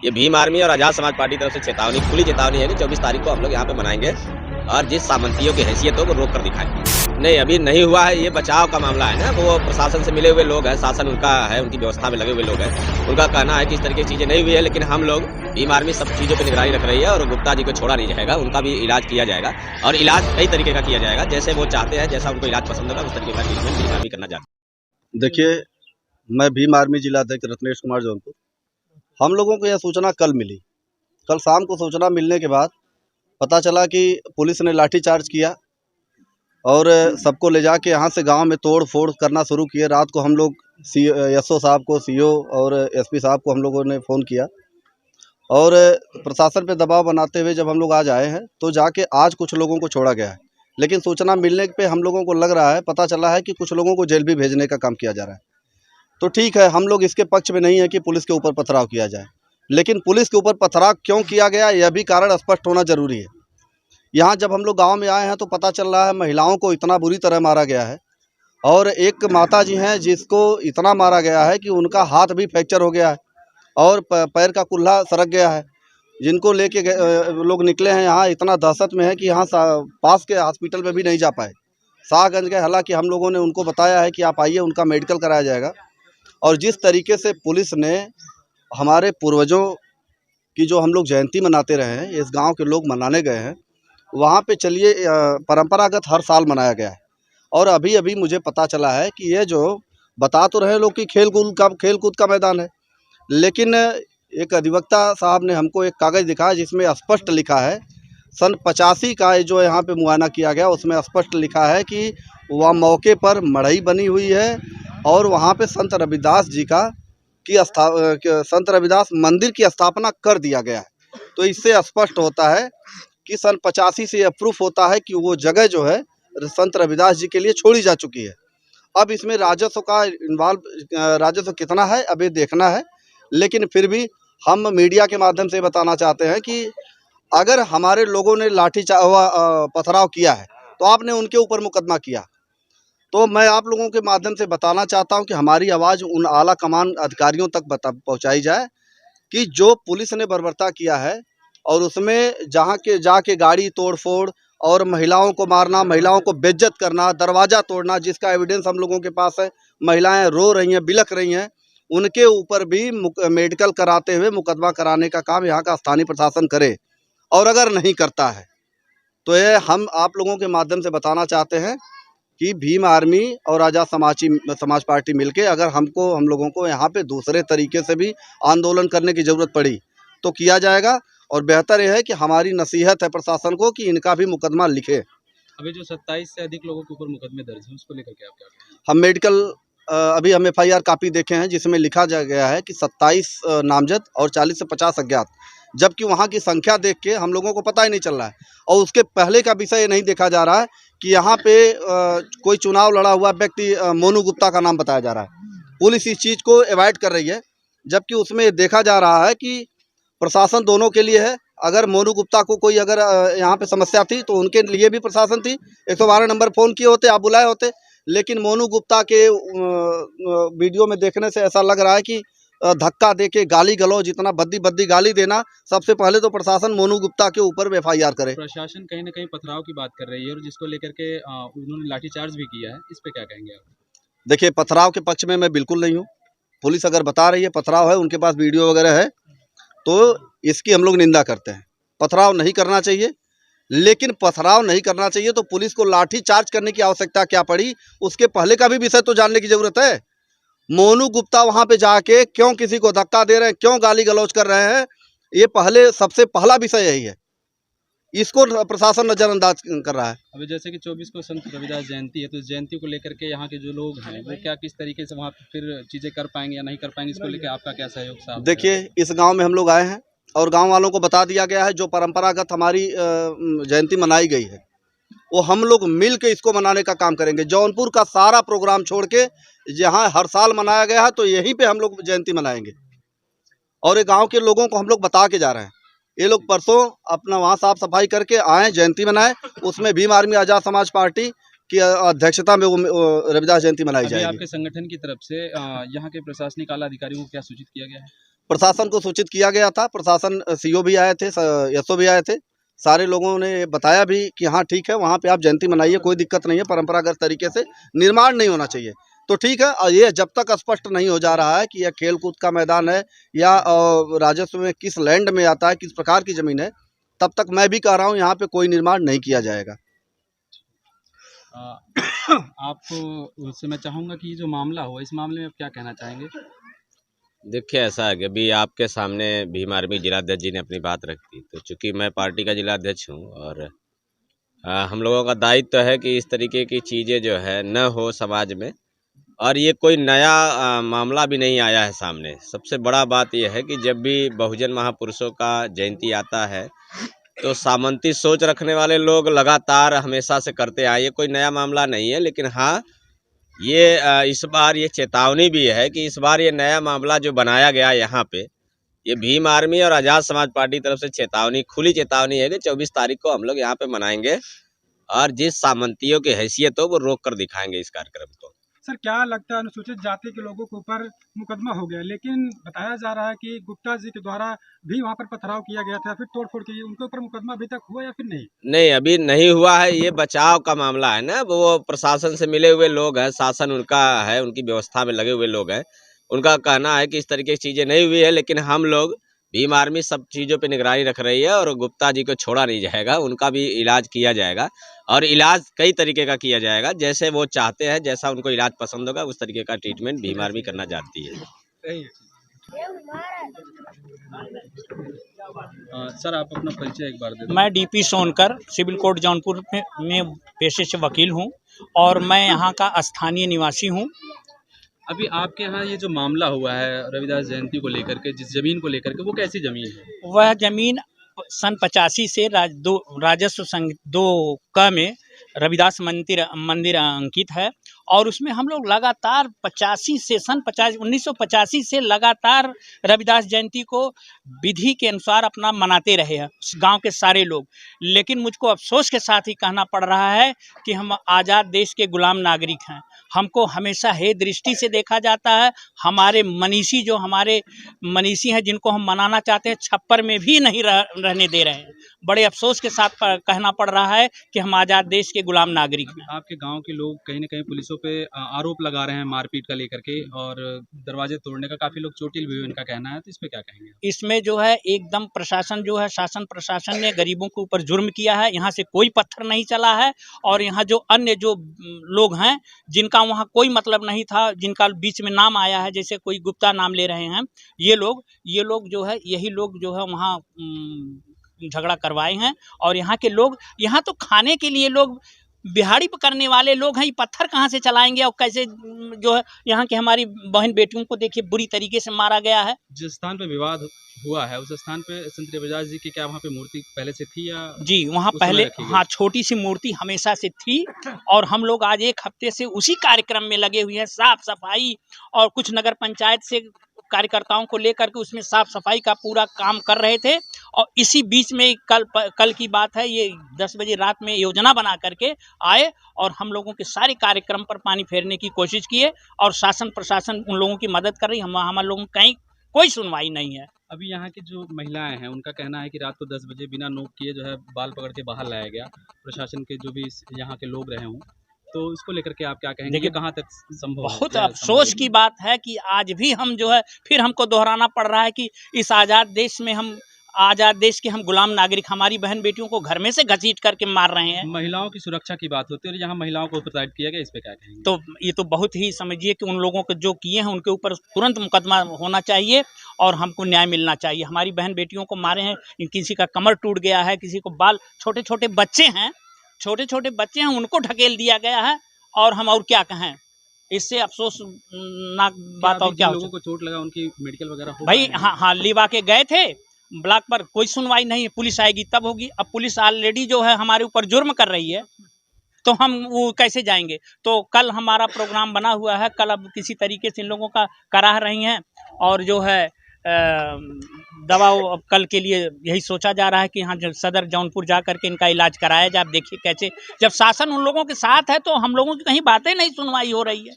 ये भीम आर्मी और आजाद समाज पार्टी तरफ से चेतावनी, खुली चेतावनी है कि 24 तारीख को हम लोग यहाँ पे मनाएंगे और जिस सामंतियों की हैसियत हो वो रोक कर दिखाएंगे। नहीं, अभी नहीं हुआ है, ये बचाव का मामला है ना। वो प्रशासन से मिले हुए लोग हैं, शासन उनका है, उनकी व्यवस्था में लगे हुए लोग हैं। उनका कहना है कि इस तरह की चीजें नहीं हुई है, लेकिन हम लोग भीम आर्मी सब चीजों पर निगरानी रख रही है और गुप्ता जी को छोड़ा नहीं जाएगा। उनका भी इलाज किया जाएगा और इलाज कई तरीके का किया जाएगा, जैसे वो चाहते हैं, जैसा उनको इलाज पसंद होगा उस तरीके का ट्रीटमेंट भीम आर्मी करना चाहते हैं। देखिए, मैं भीम आर्मी जिला अध्यक्ष रत्नेश कुमार जौनपुर। हम लोगों को यह सूचना कल मिली। कल शाम को सूचना मिलने के बाद पता चला कि पुलिस ने लाठीचार्ज किया और सबको ले जाके यहाँ से गांव में तोड़ फोड़ करना शुरू किए। रात को हम लोग एसओ साहब को, सीओ और एसपी साहब को हम लोगों ने फ़ोन किया और प्रशासन पे दबाव बनाते हुए जब हम लोग आज आए हैं तो जाके आज कुछ लोगों को छोड़ा गया है। लेकिन सूचना मिलने पे हम लोगों को लग रहा है, पता चला है कि कुछ लोगों को जेल भी भेजने का काम किया जा रहा है। तो ठीक है, हम लोग इसके पक्ष में नहीं है कि पुलिस के ऊपर पथराव किया जाए, लेकिन पुलिस के ऊपर पथराव क्यों किया गया यह भी कारण स्पष्ट होना जरूरी है। यहाँ जब हम लोग गांव में आए हैं तो पता चल रहा है महिलाओं को इतना बुरी तरह मारा गया है और एक माता जी हैं जिसको इतना मारा गया है कि उनका हाथ भी फ्रैक्चर हो गया है और पैर का कुल्ला सरक गया है। जिनको लेके लोग निकले हैं यहाँ इतना दहशत में है कि यहाँ पास के हॉस्पिटल में भी नहीं जा पाए, शाहगंज गए। हालांकि हम लोगों ने उनको बताया है कि आप आइए, उनका मेडिकल कराया जाएगा। और जिस तरीके से पुलिस ने हमारे पूर्वजों की जो हम लोग जयंती मनाते रहे हैं, इस गांव के लोग मनाने गए हैं, वहां पे चलिए परंपरागत हर साल मनाया गया है। और अभी अभी मुझे पता चला है कि ये जो बता तो रहे लोग कि खेल कूद का मैदान है, लेकिन एक अधिवक्ता साहब ने हमको एक कागज़ दिखाया जिसमें स्पष्ट लिखा है, सन 85 का जो यहाँ पे मुआयना किया गया उसमें स्पष्ट लिखा है कि वह मौके पर मढ़ई बनी हुई है और वहाँ पे संत रविदास जी संत रविदास मंदिर की स्थापना कर दिया गया है। तो इससे स्पष्ट होता है कि सन 85 से यह प्रूफ होता है कि वो जगह जो है संत रविदास जी के लिए छोड़ी जा चुकी है। अब इसमें राजस्व का राजस्व कितना है अब ये देखना है, लेकिन फिर भी हम मीडिया के माध्यम से बताना चाहते हैं कि अगर हमारे लोगों ने पथराव किया है तो आपने उनके ऊपर मुकदमा किया, तो मैं आप लोगों के माध्यम से बताना चाहता हूं कि हमारी आवाज़ उन आला कमान अधिकारियों तक पहुंचाई जाए कि जो पुलिस ने बर्बरता किया है और उसमें जाके गाड़ी तोड़-फोड़ और महिलाओं को मारना, महिलाओं को बेइज्जत करना, दरवाज़ा तोड़ना, जिसका एविडेंस हम लोगों के पास है। महिलाएं रो रही हैं, बिलख रही हैं, उनके ऊपर भी मेडिकल कराते हुए मुकदमा कराने का काम यहाँ का स्थानीय प्रशासन करे। और अगर नहीं करता है तो ये हम आप लोगों के माध्यम से बताना चाहते हैं कि भीम आर्मी और आजाद समाज पार्टी मिलके अगर हम लोगों को यहाँ पे दूसरे तरीके से भी आंदोलन करने की ज़रूरत पड़ी तो किया जाएगा। और बेहतर यह है कि हमारी नसीहत है प्रशासन को कि इनका भी मुकदमा लिखे। अभी जो 27 से अधिक लोगों के ऊपर मुकदमे दर्ज हैं उसको लेकर के आप क्या कहेंगे? हम मेडिकल अभी हम FIR कॉपी देखे हैं जिसमें लिखा गया है कि 27 नामजद और 40 से 50 अज्ञात, जबकि वहाँ की संख्या देख के हम लोगों को पता ही नहीं चल रहा है। और उसके पहले का विषय ये नहीं देखा जा रहा है कि यहाँ पे कोई चुनाव लड़ा हुआ व्यक्ति मोनू गुप्ता का नाम बताया जा रहा है। पुलिस इस चीज़ को अवॉइड कर रही है, जबकि उसमें देखा जा रहा है कि प्रशासन दोनों के लिए है। अगर मोनू गुप्ता को कोई अगर यहाँ पे समस्या थी तो उनके लिए भी प्रशासन थी, 112 नंबर फ़ोन किए होते, आप बुलाए होते। लेकिन मोनू गुप्ता के वीडियो में देखने से ऐसा लग रहा है कि धक्का देके गाली गलौज, इतना बद्दी गाली देना, सबसे पहले तो प्रशासन मोनू गुप्ता के ऊपर FIR करे। प्रशासन कहीं ना कहीं पथराव की बात कर रही है और जिसको लेकर के उन्होंने लाठीचार्ज भी किया है, इस पे क्या कहेंगे आप? देखिए, पथराव के पक्ष में मैं बिल्कुल नहीं हूँ। पुलिस अगर बता रही है पथराव है, उनके पास वीडियो वगैरह है, तो इसकी हम लोग निंदा करते हैं। पथराव नहीं करना चाहिए, लेकिन पथराव नहीं करना चाहिए तो पुलिस को लाठी चार्ज करने की आवश्यकता क्या पड़ी, उसके पहले का भी विषय तो जानने की ज़रूरत है। मोनू गुप्ता वहाँ पे जाके क्यों किसी को धक्का दे रहे हैं, क्यों गाली गलौज कर रहे हैं, ये सबसे पहला विषय यही है। इसको प्रशासन नज़रअंदाज कर रहा है। अभी जैसे कि 24 को संत रविदास जयंती है, तो इस जयंती को लेकर के यहाँ के जो लोग हैं वो क्या किस तरीके से वहाँ फिर चीज़ें कर पाएंगे या नहीं कर पाएंगे, इसको लेकर आपका क्या सहयोग साहब? देखिए, इस गांव में हम लोग आए हैं और गांव वालों को बता दिया गया है जो परंपरागत हमारी जयंती मनाई गई है वो हम लोग मिल के इसको मनाने का काम करेंगे। जौनपुर का सारा प्रोग्राम छोड़ के जहाँ हर साल मनाया गया है तो यहीं पे हम लोग जयंती मनाएंगे और ये गांव के लोगों को हम लोग बता के जा रहे हैं। ये लोग परसों अपना वहाँ साफ सफाई करके आए, जयंती मनाए, उसमें भीम आर्मी आजाद समाज पार्टी की अध्यक्षता में वो रविदास जयंती मनाई जाएगी। आपके संगठन की तरफ से यहाँ के प्रशासनिक आला अधिकारियों को क्या सूचित किया गया है? प्रशासन को सूचित किया गया था। प्रशासन सीओ भी आए थे, एसओ भी आए थे। सारे लोगों ने बताया भी कि हाँ ठीक है, वहाँ पे आप जयंती मनाइए, कोई दिक्कत नहीं है, परंपरागत तरीके से निर्माण नहीं होना चाहिए। तो ठीक है, और ये जब तक स्पष्ट नहीं हो जा रहा है कि यह खेल कूद का मैदान है या राजस्व में किस लैंड में आता है, किस प्रकार की ज़मीन है, तब तक मैं भी कह रहा हूँ यहाँ पे कोई निर्माण नहीं किया जाएगा। आपको उससे मैं चाहूँगा कि ये जो मामला हुआ, इस मामले में आप क्या कहना चाहेंगे? देखिए, ऐसा है कि अभी आपके सामने भीम आर्मी जिलाध्यक्ष जी ने अपनी बात रखी, तो चूंकि मैं पार्टी का जिलाध्यक्ष हूँ और हम लोगों का दायित्व है कि इस तरीके की चीज़ें जो है न हो समाज में। और ये कोई नया मामला भी नहीं आया है सामने। सबसे बड़ा बात यह है कि जब भी बहुजन महापुरुषों का जयंती आता है तो सामंती सोच रखने वाले लोग लगातार हमेशा से करते आए, ये कोई नया मामला नहीं है। लेकिन हाँ, ये इस बार ये चेतावनी भी है कि इस बार ये नया मामला जो बनाया गया यहाँ पे, ये भीम आर्मी और आज़ाद समाज पार्टी तरफ से चेतावनी, खुली चेतावनी है कि 24 तारीख को हम लोग यहाँ पे मनाएंगे और जिस सामंतियों की हैसियत हो वो रोक कर दिखाएंगे इस कार्यक्रम को। सर, क्या लगता है अनुसूचित जाति के लोगों के ऊपर मुकदमा हो गया, लेकिन बताया जा रहा है कि गुप्ता जी के द्वारा भी वहां पर पथराव किया गया था, फिर तोड़फोड़ की, उनके ऊपर मुकदमा अभी तक हुआ या फिर नहीं? नहीं, अभी नहीं हुआ है। ये बचाव का मामला है ना, वो प्रशासन से मिले हुए लोग हैं, शासन उनका है, उनकी व्यवस्था में लगे हुए लोग हैं। उनका कहना है कि इस तरीके की चीज़ें नहीं हुई है, लेकिन हम लोग भीम आर्मी सब चीज़ों पे निगरानी रख रही है और गुप्ता जी को छोड़ा नहीं जाएगा, उनका भी इलाज किया जाएगा। और इलाज कई तरीके का किया जाएगा, जैसे वो चाहते हैं, जैसा उनको इलाज पसंद होगा उस तरीके का ट्रीटमेंट भीम आर्मी करना चाहती है। सर, आप अपना परिचय एक बार दे दें। मैं DP Sonkar, civil court Jaunpur में पेशे से वकील हूं और मैं यहां का स्थानीय निवासी हूं। अभी आपके यहाँ ये जो मामला हुआ है रविदास जयंती को लेकर के, जिस जमीन को लेकर के, वो कैसी जमीन है? वह जमीन सन 85 से राजस्व संघ 2 में रविदास मंदिर अंकित है और उसमें हम लोग लगातार 1985 से लगातार रविदास जयंती को विधि के अनुसार अपना मनाते रहे हैं गांव के सारे लोग। लेकिन मुझको अफसोस के साथ ही कहना पड़ रहा है कि हम आज़ाद देश के गुलाम नागरिक हैं। हमको हमेशा हे दृष्टि से देखा जाता है। हमारे मनीषी हैं जिनको हम मनाना चाहते हैं, छप्पर में भी नहीं रहने दे रहे हैं। बड़े अफसोस के साथ कहना पड़ रहा है कि हम आज़ाद देश के गुलाम नागरिक हैं। आपके गांव के लोग कहीं ना कहीं पुलिसों पे आरोप लगा रहे हैं मारपीट का लेकर के, और दरवाजे तोड़ने का काफी लोग चोटिल भी हुए, इनका कहना है, तो इस पे क्या कहेंगे? इसमें जो है एकदम प्रशासन जो है, शासन प्रशासन ने गरीबों के ऊपर जुर्म किया है। यहाँ से कोई पत्थर नहीं चला है और यहाँ जो अन्य जो लोग हैं जिनका वहाँ कोई मतलब नहीं था, जिनका बीच में नाम आया है, जैसे कोई गुप्ता नाम ले रहे हैं, ये लोग जो है, यही लोग जो है वहाँ झगड़ा करवाए हैं। और यहाँ के लोग, यहाँ तो खाने के लिए लोग बिहाड़ी पकड़ने वाले लोग हैं, ये पत्थर कहाँ से चलाएंगे और कैसे जो है यहाँ के हमारी बहन बेटियों को देखिए बुरी तरीके से मारा गया है। जिस स्थान पे विवाद हुआ है उस स्थान पे संत रविदास जी की क्या वहाँ पे मूर्ति पहले से थी या? जी, वहाँ पहले हाँ छोटी सी मूर्ति हमेशा से थी और हम लोग आज 1 हफ्ते से उसी कार्यक्रम में लगे हुए हैं। साफ सफाई और कुछ नगर पंचायत से कार्यकर्ताओं को लेकर के उसमें साफ सफाई का पूरा काम कर रहे थे। और इसी बीच में कल की बात है, ये 10 बजे रात में योजना बना करके आए और हम लोगों के सारे कार्यक्रम पर पानी फेरने की कोशिश किए और शासन प्रशासन उन लोगों की मदद कर रही। हमारे लोगों की कहीं कोई सुनवाई नहीं है। अभी यहाँ की जो महिलाएं हैं उनका कहना है कि रात को 10 बजे बिना नोक किए जो है बाल पकड़ के बाहर लाया गया। प्रशासन के जो भी यहाँ के लोग रहे हों, तो इसको लेकर के आप क्या कहेंगे? देखिए कहाँ तक संभव? बहुत अफसोस की बात है कि आज भी हम जो है फिर हमको दोहराना पड़ रहा है कि इस आज़ाद देश के हम गुलाम नागरिक, हमारी बहन बेटियों को घर में से घसीट करके मार रहे हैं। महिलाओं की सुरक्षा की बात होती है और यहाँ महिलाओं को प्रताड़ित किया गया, इस पे क्या कहेंगे? तो ये तो बहुत ही समझिए कि उन लोगों को जो किए हैं उनके ऊपर तुरंत मुकदमा होना चाहिए और हमको न्याय मिलना चाहिए। हमारी बहन बेटियों को मारे हैं, किसी का कमर टूट गया है, किसी को बाल, छोटे छोटे बच्चे हैं उनको ढकेल दिया गया है। और हम और क्या कहें, इससे अफसोसनाक बात और क्या हो। लोगों को चोट लगा, उनकी मेडिकल वगैरह भाई हाँ लिवा के गए थे ब्लॉक पर, कोई सुनवाई नहीं। पुलिस आएगी तब होगी। अब पुलिस ऑलरेडी जो है हमारे ऊपर जुर्म कर रही है, तो हम वो कैसे जाएंगे? तो कल हमारा प्रोग्राम बना हुआ है, कल अब किसी तरीके से इन लोगों का करा रही हैं और जो है दवा कल के लिए यही सोचा जा रहा है कि यहाँ सदर जौनपुर जा करके इनका इलाज कराया जाए। आप देखिए कैसे, जब शासन उन लोगों के साथ है तो हम लोगों की कहीं बातें नहीं सुनवाई हो रही है।